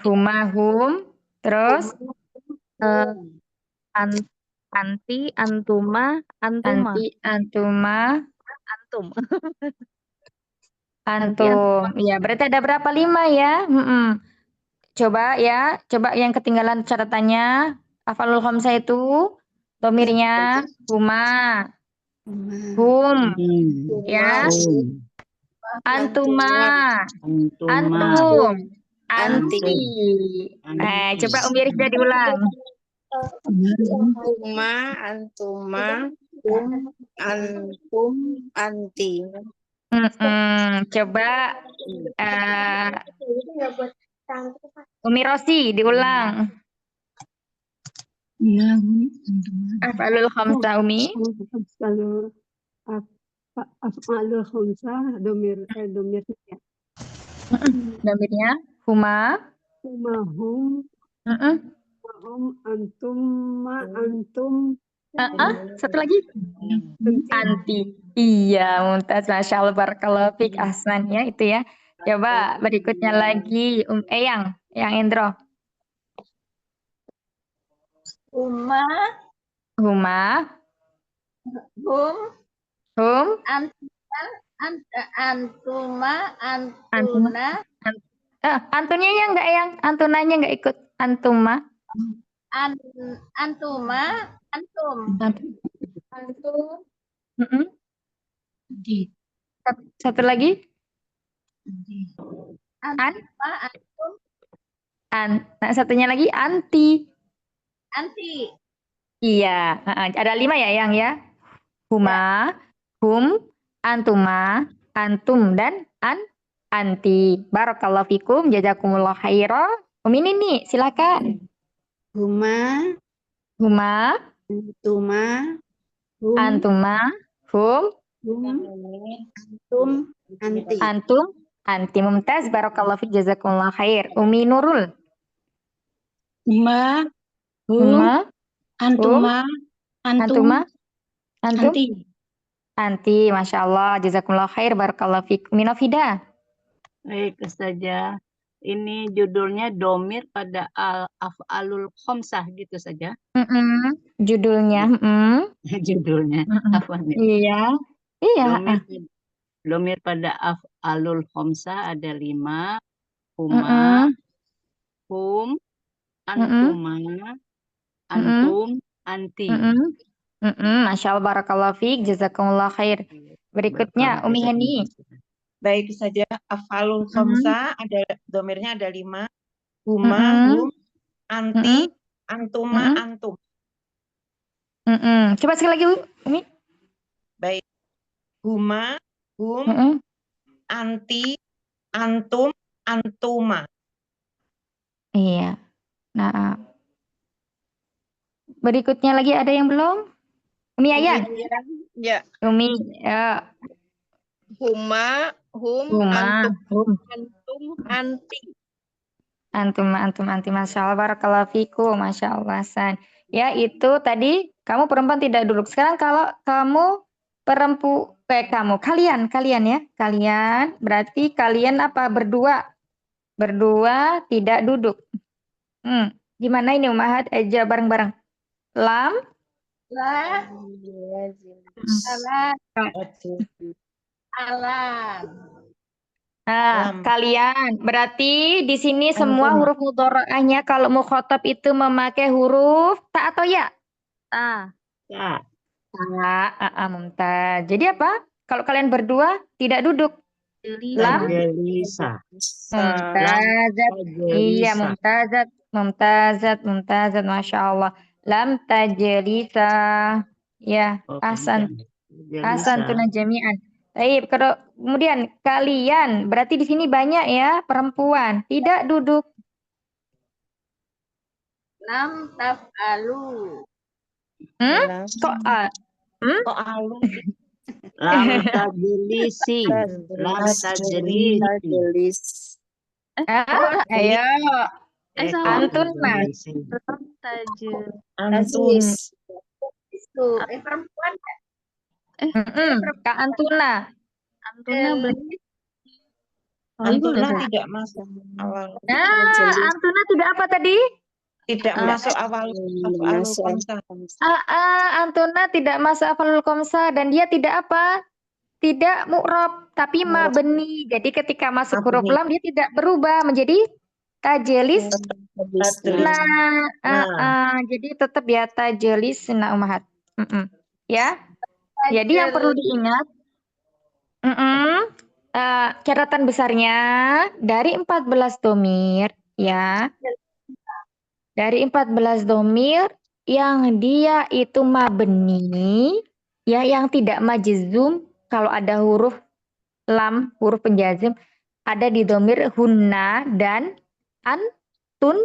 Huma, hum. Terus eh, anti, antuma, antuma, anti, antuma, antum. antum. Ya, berarti ada berapa? 5 ya? Coba ya, coba yang ketinggalan catatannya. Af'alul khamsah itu domirnya huma, Huma. hum, Hmm. ya, Hum. antuma, Antuma. antum, anti. Anti. Coba Umi Rizda diulang. Huma, antuma, hum, antum, anti. Coba Umi Rosi diulang. Ya, Af'alul khamsah Umi. Af'alul khamsah domirnya Domirnya huma, hum, antum, antum, satu lagi anti. Iya, mumtaz. Masya Allah, barakallahu fiik, ahsan ya itu ya. Coba berikutnya lagi Eyang Indro. Huma, Huma, hum, hum, antuma, antuna, antunnya enggak Eyang? Antunanya enggak ikut antuma? antuma, antum. Antum. Satu lagi? Antuma, antum, Nah, satunya lagi anti. anti. Iya, ada 5 ya Yang ya. Huma, hum, antuma, antum, dan anti. Barakallahu fikum, jazakumullah khaira. Nini, silakan. Huma, Huma, antuma, hum, antuma, hum, antum, anti. antum, anti. Mumtaz, barakallahu fik, jazakumullah khair. Umi Nurul. Huma, hum, Huma, antuma, antum, antuma, antum, anti. anti. Masya Allah, jazakumullah khair, barakallahu fik. Umi Nofida. Baik, Ustazah. Ini judulnya domir pada af'alul khamsah gitu saja. Judulnya. Judulnya apa nih? Iya. Domir pada af'alul khamsah ada 5. Huma, hum, antuma, antum, anti. Masya Allah, barakallahu fiik, jazakumullah khair. Berikutnya Umi Hani. Baik saja, af'alul khamsah ada domirnya ada 5. Huma, hum, anti, antuma, antum. Coba sekali lagi Umi. Baik. Huma, hum, anti, antum, antuma. Iya. Nah, berikutnya lagi ada yang belum? Umi Ayah. Ya. Umi. Huma, hum, Huma, antum, antum, anti. Antum, anti. Masya Allah, barakallahu fikum. Masya Allah, San. Ya, itu tadi kamu perempuan tidak duduk. Sekarang kalau kamu kalian ya. Kalian, berarti kalian apa? Berdua tidak duduk. Gimana ini Umahat? Aja bareng-bareng. Lam. Kalian. Berarti di sini semua huruf mudhora'ahnya kalau mukhatab itu memakai huruf ta atau ya? Ta. Mumtaz. Jadi apa? Kalau kalian berdua tidak duduk. Lam. Mumtazat. Iya, mumtazat. Masya Allah. Lam tajlisa. Ya, ahsan tuna jami'an. Baik, kemudian kalian berarti di sini banyak ya perempuan tidak duduk. Lam taf'alu. Kok alu? Lam tajlisi. Lam tajlis. Ayo. Eko Antuna. tajlisi. Lam tajil. Antun. Itu. Perempuan nggak? Kak Antuna. Antuna berarti Antuna tidak masuk awal. Nah, Antuna tidak apa tadi? Tidak masuk awal af'alul khamsah. Antuna tidak masuk afalul komsa dan dia tidak apa? Tidak mu'rob, tapi mabni. Jadi ketika masuk huruf Mabni. lam dia tidak berubah menjadi tajelis. Tajlis. Nah, jadi tetap ya tajelis na umahat. Ya. Jadi yang perlu diingat, catatan besarnya dari 14 domir, ya. Dari 14 domir yang dia itu mabni, ya, yang tidak majzum, kalau ada huruf lam, huruf penjazim, ada di domir hunna dan antun.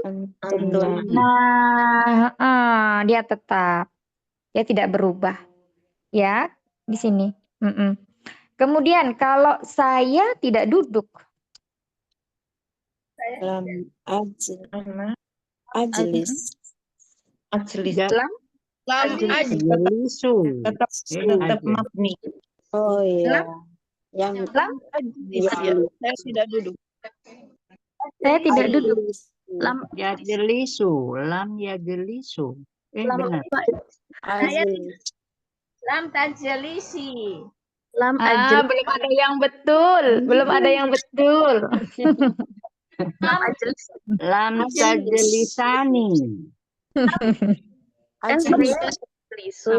Nah, dia tetap, dia tidak berubah, ya, di sini. Kemudian kalau saya tidak duduk, Ajlis. Ajlis. lam Lam Tajlisu. Tetap mabni. Oh iya. Yang lam ya. Saya tidak duduk. saya tidak duduk. lam Yajlisu. Lam yajlisu. lam Benar. ajlis. Lam tajlisi. lam ajil. Belum ada yang betul, belum ada yang betul. Lam ajlis. Lam tajlisani. Kan sebenarnya lisu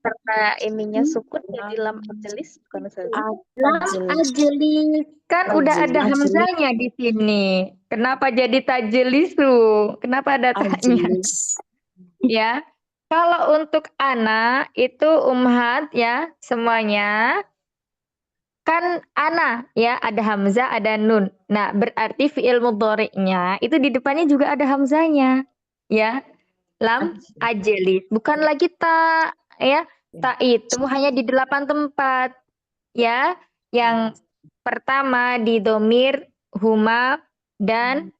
karena ininya sukun jadi lam ajlis bukan saja. Lam ajlis kan udah ada hamzanya di sini. Kenapa jadi tajlisu? Kenapa ada tahnya? Ya. Kalau untuk ana itu umhat ya semuanya kan ana ya ada hamzah ada nun. Nah, berarti fiil mudhari'nya itu di depannya juga ada hamzanya. Ya. Lam ajlis, bukan lagi ta ya. Ta itu hanya di 8 tempat. Ya. Yang pertama di domir huma dan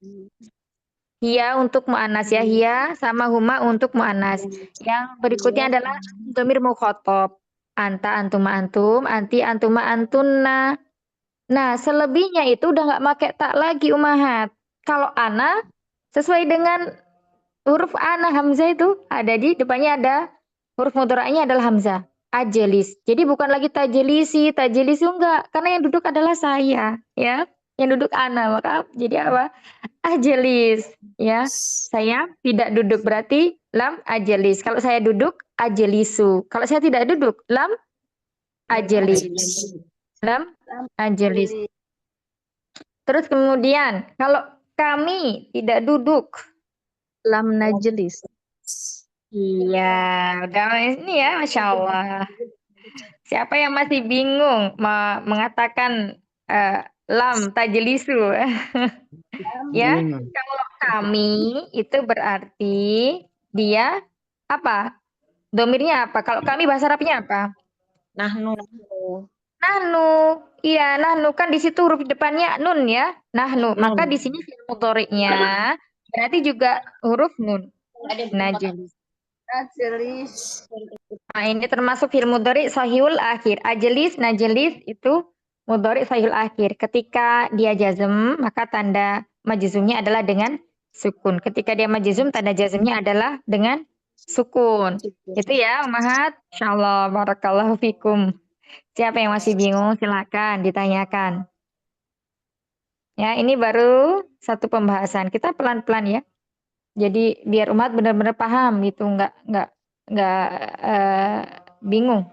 hiya untuk mu'annas ya. Hiya sama huma untuk mu'annas. Yang berikutnya adalah domir mukhotob. Anta, antuma, antum, anti, antuma, antunna. Nah, selebihnya itu udah nggak pakai tak lagi umahat. Kalau ana, sesuai dengan huruf ana, hamzah itu ada di depannya ada huruf mudhari'nya adalah hamzah. Ajelis. Jadi bukan lagi tajlisi, enggak. Karena yang duduk adalah saya, ya. Yang duduk ana, maka jadi apa? Ajelis, ya. Saya tidak duduk berarti lam ajelis. Kalau saya duduk, ajelisu. Kalau saya tidak duduk, lam ajelis. Lam ajelis. Terus kemudian, kalau kami tidak duduk, Lam najlis. iya, udah ini ya, Masya Allah. Siapa yang masih bingung mengatakan lam tajlisu? Ya, kalau kami itu berarti dia apa? Domirnya apa? Kalau kami bahasa Arabnya apa? Nahnu. Nahnu. Iya, nahnu kan di situ huruf depannya nun ya. Nahnu. Maka di sini fi'il mudhari'nya berarti juga huruf nun. Najlis. Nah, ini termasuk fi'il mudhari' sahihul akhir. Ajlis, najlis itu mudhari' sahihul akhir. Ketika dia jazm, maka tanda majzumnya adalah dengan sukun. Ketika dia majzum, tanda jazmnya adalah dengan sukun. Itu ya, Ummahat. Insyaallah, barakallahu fikum. Siapa yang masih bingung, silakan ditanyakan. Ya, ini baru satu pembahasan. Kita pelan-pelan ya. Jadi biar umat benar-benar paham gitu, nggak bingung.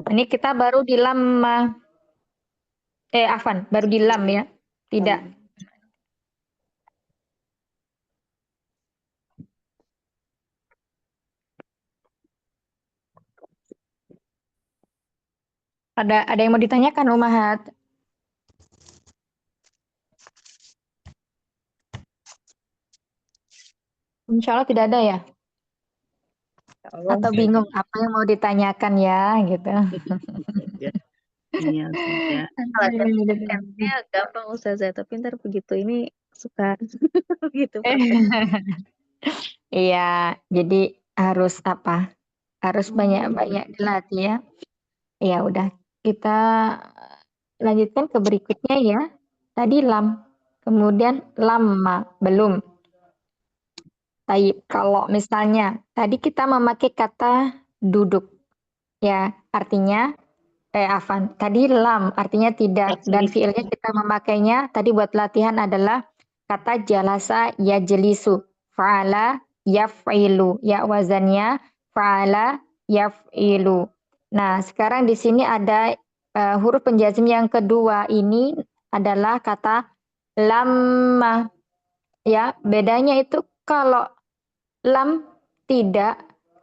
Ini kita baru di lam, baru di lam ya, tidak. Ada yang mau ditanyakan, Ummahat? Insya Allah tidak ada ya? Atau bingung apa yang mau ditanyakan ya gitu. Iya, sudah. Ini gampang Ustazah, tapi ntar begitu ini suka gitu praktek. Iya, jadi harus apa? Harus banyak-banyak dilatih ya. Ya udah, kita lanjutkan ke berikutnya ya. Tadi lam, kemudian lama, belum. Taib, kalau misalnya tadi kita memakai kata duduk, ya artinya afan. Tadi lam artinya tidak dan fiilnya kita memakainya tadi buat latihan adalah kata jalasa yajlisu, fa'ala yaf'ilu, ya wazannya fa'ala yaf'ilu. Nah, sekarang di sini ada huruf penjazm yang kedua ini adalah kata lamma. Ya, bedanya itu kalau lam tidak,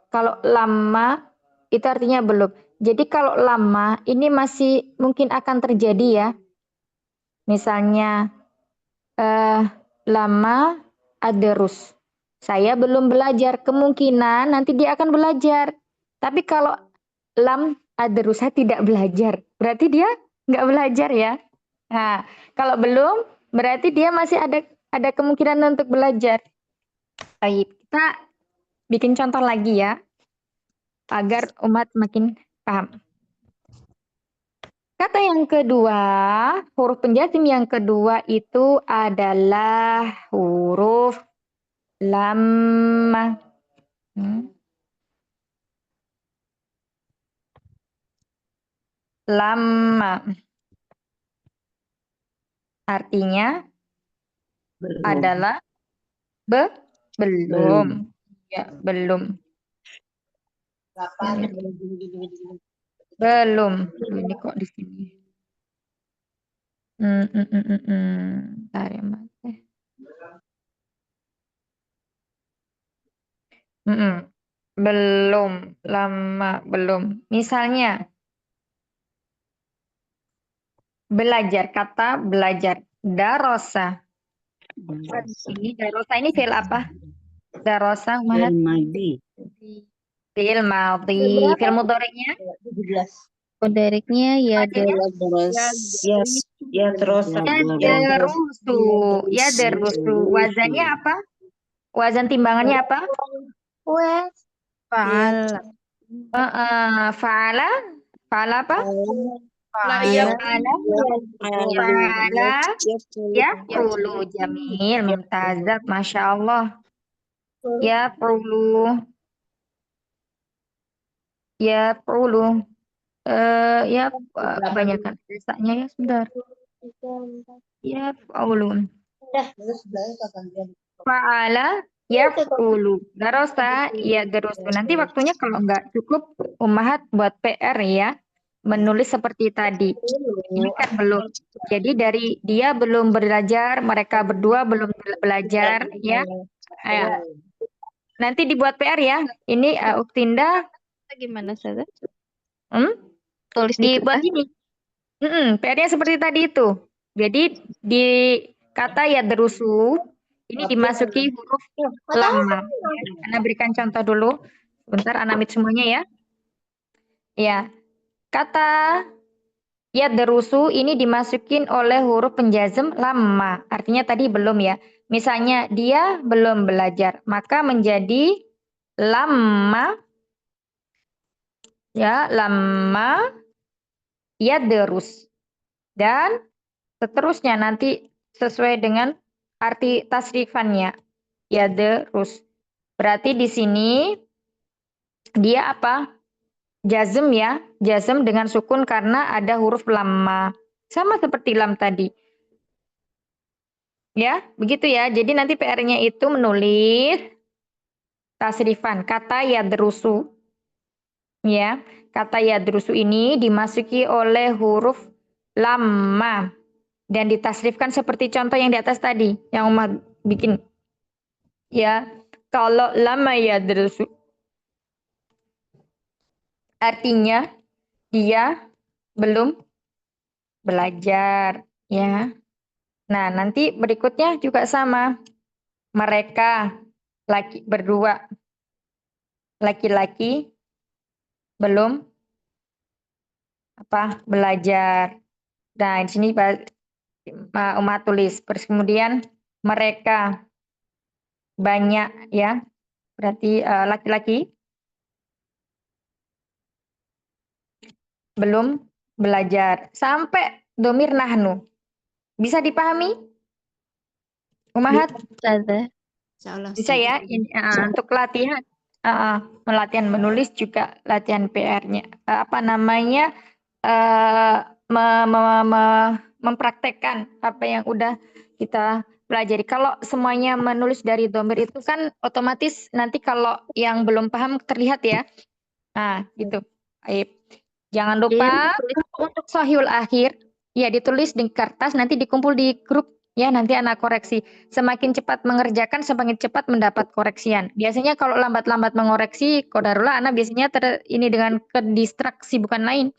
kalau lama itu artinya belum. Jadi kalau lama ini masih mungkin akan terjadi ya. Misalnya lama aderus. Saya belum belajar, kemungkinan nanti dia akan belajar. Tapi kalau lam aderus, saya tidak belajar. Berarti dia nggak belajar ya. Nah, kalau belum, berarti dia masih ada kemungkinan untuk belajar. Baik, kita bikin contoh lagi ya, agar umat makin paham. Kata yang kedua, huruf penjazm yang kedua itu adalah huruf lam. Lama. Artinya adalah belum. Ya, belum. Belum. Ini kok di sini. Bentar ya, Mas. Belum, lama, belum. Misalnya, belajar, kata belajar. Darosa. Ini darosa ini fi'il apa? Darosa, Mahat. Fi'il madhi. Fi'il mudhari'nya? Mudariknya ya Ya terus. Ya derusu. Wazannya apa? Wazan timbangannya apa? Fa'al. Fa'ala. Fa'ala apa? Layak. Fa'ala. Ya perlu. Jamil. Mumtazat. Masya Allah. Ya perlu. Ya perlu. Ya kebanyakan desanya ya sebentar. Ya perlu. Fa'ala yaf'ulu. Darosa ya derusu. Nanti waktunya kalau nggak cukup Ummahat buat PR ya. Menulis seperti tadi. Ini kan belum. Jadi dari dia belum belajar, mereka berdua belum belajar ya. Ayo. Nanti dibuat PR ya. Ini Uktinda Gimana saja? Tulis dibuat ini. PR-nya seperti tadi itu. Jadi di kata ya derusu ini dimasuki huruf lama. Anda berikan contoh dulu. Sebentar, Anamit semuanya ya. Ya, kata ya derusu ini dimasukin oleh huruf penjazm lama. Artinya tadi belum ya. Misalnya dia belum belajar, maka menjadi lama. Ya, lama ya derus. Dan seterusnya nanti sesuai dengan arti tasrifannya. Ya derus. Berarti di sini dia apa? Jazm ya. Jazm dengan sukun karena ada huruf lama. Sama seperti lam tadi. Ya, begitu ya. Jadi nanti PR-nya itu menulis tasrifan. Kata ya derusu. Ya, kata ya derusu ini dimasuki oleh huruf lama. Dan ditasrifkan seperti contoh yang di atas tadi. Yang Umar bikin. Ya, kalau lama ya derusu. Artinya dia belum belajar. Ya. Nah, nanti berikutnya juga sama. Mereka berdua. Laki-laki belum belajar. Nah, di sini Umat tulis. Terus kemudian mereka banyak ya, berarti laki-laki belum belajar. Sampai domir nahnu. Bisa dipahami? Umahat? Ustazah. Salah Bisa ya? Ini, untuk latihan. Latihan menulis juga latihan PR-nya. Apa namanya? Mempraktekkan apa yang udah kita pelajari. Kalau semuanya menulis dari domir itu kan otomatis nanti kalau yang belum paham terlihat ya. Nah, gitu. Baik. Jangan lupa untuk sohihul akhir, ya ditulis di kertas, nanti dikumpul di grup, ya nanti anak koreksi. Semakin cepat mengerjakan, semakin cepat mendapat koreksian. Biasanya kalau lambat-lambat mengoreksi, qadarullah anak biasanya ini dengan kedistraksi bukan lain.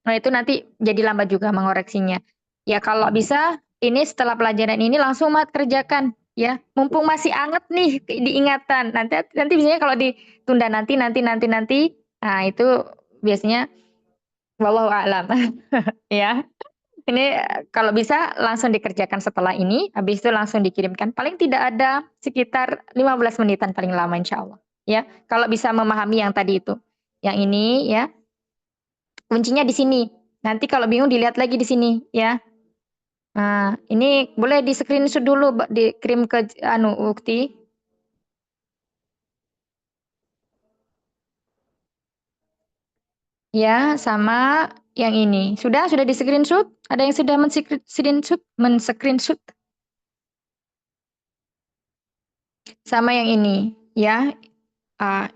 Nah itu nanti jadi lambat juga mengoreksinya. Ya kalau bisa, ini setelah pelajaran ini langsung mat kerjakan, ya. Mumpung masih anget nih diingatan. Nanti biasanya kalau ditunda nanti, nah itu biasanya wallahu a'lam. Ya. Ini kalau bisa langsung dikerjakan setelah ini, habis itu langsung dikirimkan. Paling tidak ada sekitar 15 menitan paling lama insya Allah. Ya, kalau bisa memahami yang tadi itu. Yang ini ya. Kuncinya di sini. Nanti kalau bingung dilihat lagi di sini ya. Nah, ini boleh di screenshot dulu, dikirim ke Ukti. Ya, sama yang ini. Sudah di screenshot? Ada yang sudah men-screenshot? Sama yang ini, ya.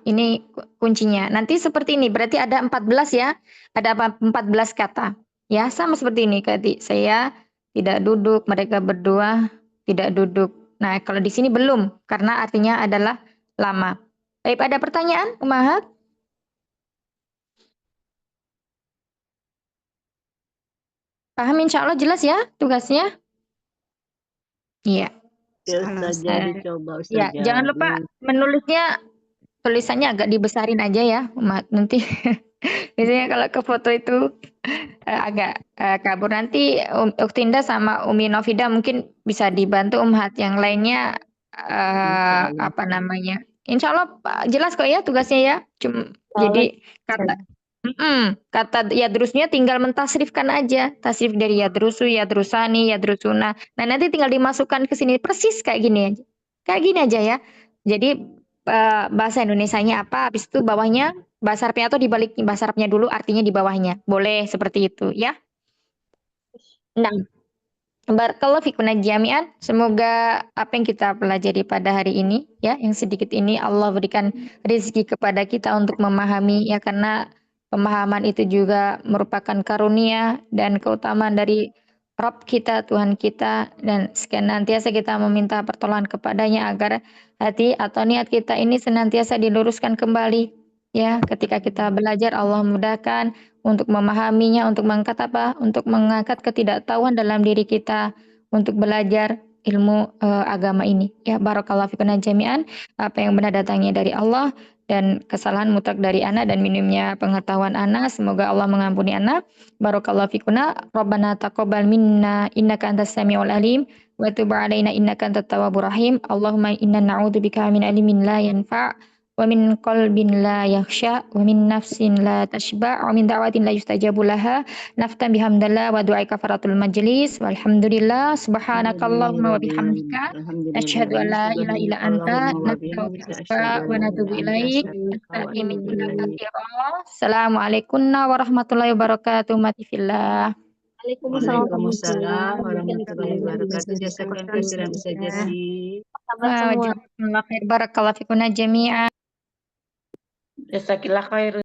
Ini kuncinya. Nanti seperti ini, berarti ada 14 ya. Ada 14 kata. Ya, sama seperti ini tadi. Saya tidak duduk, mereka berdua tidak duduk. Nah, kalau di sini belum, karena artinya adalah lama. Baik, ada pertanyaan, Umahat? Paham insya Allah jelas ya tugasnya? Iya. Dicoba Ya, jangan lupa menulisnya, tulisannya agak dibesarin aja ya, Umahat. Nanti biasanya kalau ke foto itu agak kabur. Nanti Uktinda sama Umi Novida mungkin bisa dibantu Umahat. Yang lainnya apa namanya? Insya Allah jelas kok ya tugasnya ya. Jadi kata yadrusnya tinggal mentasrifkan aja. Tasrif dari yadrusu, yadrusani, yadrusuna. Nah nanti tinggal dimasukkan ke sini persis kayak gini aja. Kayak gini aja ya. Jadi bahasa Indonesianya apa, habis itu bawahnya bahasa Arabnya atau dibalik bahasa Arabnya dulu artinya di bawahnya. Boleh seperti itu ya. Nah, barakallahu fikunna jami'an. Semoga apa yang kita pelajari pada hari ini ya, yang sedikit ini Allah berikan rezeki kepada kita untuk memahami ya, karena pemahaman itu juga merupakan karunia dan keutamaan dari Rabb kita, Tuhan kita, dan senantiasa kita meminta pertolongan kepadanya agar hati atau niat kita ini senantiasa diluruskan kembali ya. Ketika kita belajar, Allah mudahkan untuk memahaminya, untuk mengangkat apa? Untuk mengangkat ketidaktahuan dalam diri kita untuk belajar ilmu agama ini. Ya, barakallahu fikunna jami'an. Apa yang benar datangnya dari Allah dan kesalahan mutlak dari anak dan minimnya pengetahuan anak. Semoga Allah mengampuni anak. Barakallahu fikunna. Rabbana taqabbal minna innaka antas samiul alim wa tub 'alaina innaka antat tawwabur rahim. Allahumma inna na'udzubika min ilmin la yanfa' wa min qalbin la yakhsha wa min nafsin la tashba' wa min da'watin la yustajabu laha naftan bihamdallah wa du'ai kafaratul majlis walhamdulillah subhanakallahumma wa bihamdika asyhadu an la ilaha illa anta nastaghfiruka wa natubu ilaik. Assalamualaikum warahmatullahi wabarakatuh. Mati fillah. Waalaikumsalam warahmatullahi wabarakatuh. Jazakallahu khairan Ustazah Jati. Barakallahu fikunna jami'an. Jazakillah khair.